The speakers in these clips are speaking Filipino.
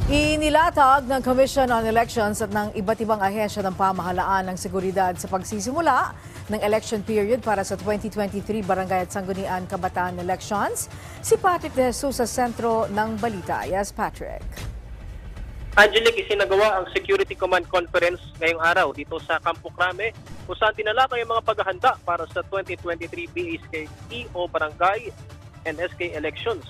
Inilatag ng Commission on Elections at ng iba't ibang ahensya ng pamahalaan ng seguridad sa pagsisimula ng election period para sa 2023 Barangay at Sangguniang Kabataan Elections. Si Patrick De Jesus sa sentro ng balita. Yes, Patrick. Angelic, isinagawa ang Security Command Conference ngayong araw dito sa Campo Crame kung saan tinalakay ang mga paghahanda para sa 2023 BSKE o Barangay and SK Elections.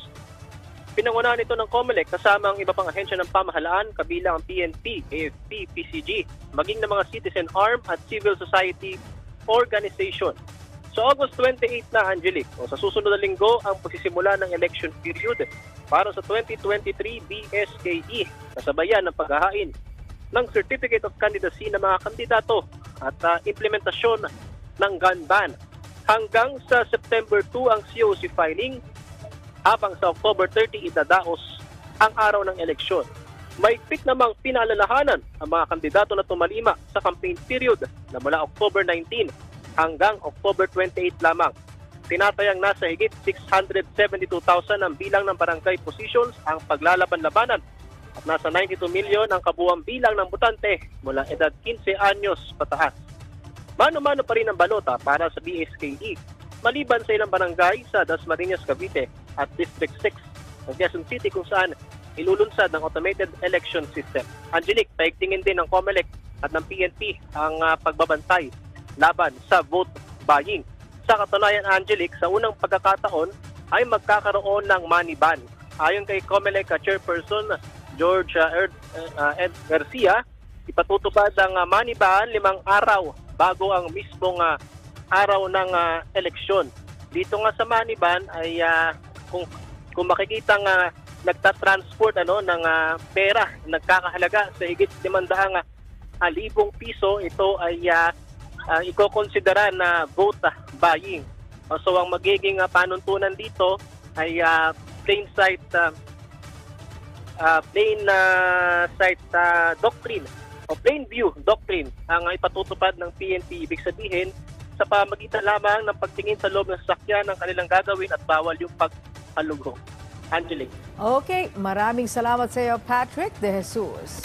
Pinangunahan ito ng COMELEC kasama ang iba pang ahensya ng pamahalaan kabilang ang PNP, AFP, PCG, maging ng mga citizen arm at civil society organization. So August 28 na, Angelic, o sa susunod na linggo ang pagsisimula ng election period para sa 2023 BSKE, kasabayan ng paghahain ng Certificate of Candidacy ng mga kandidato at implementasyon ng gun ban. Hanggang sa September 2 ang COC filing, habang sa October 30 idadaos ang araw ng eleksyon. Mahigpit namang pinaalalahanan ang mga kandidato na tumalima sa campaign period na mula October 19 hanggang October 28 lamang. Tinatayang nasa higit 672,000 ang bilang ng barangay positions ang paglalaban-labanan at nasa 92 milyon ang kabuuang bilang ng botante mula edad 15 anyos pataas. Mano-mano pa rin ang balota para sa BSKE maliban sa ilang barangay sa Dasmariñas, Cavite at District 6 ng Quezon City kung saan ilulunsad ng automated election system. Angelic, paigtingin din ng COMELEC at ng PNP ang pagbabantay laban sa vote buying. Sa katunayan, Angelic, sa unang pagkakataon ay magkakaroon ng money ban. Ayon kay COMELEC Chairperson George Ed Garcia, ipatutupad ang money ban 5 araw bago ang mismong araw ng eleksyon. Dito nga sa money ban ay kung makikita nga nagta-transport ng pera nagkakahalaga sa higit 500,000 piso, ito ay iko-konsidera na vote buying. So ang magiging panuntunan dito ay plain sight doctrine o plain view doctrine ang ipatutupad ng PNP. Ibig sabihin, sa pamagitan lamang ng pagtingin sa loob ng sasakyan ng kanilang gagawin at bawal yung paghalugong. Angelique. Okay, maraming salamat sa iyo, Patrick De Jesus.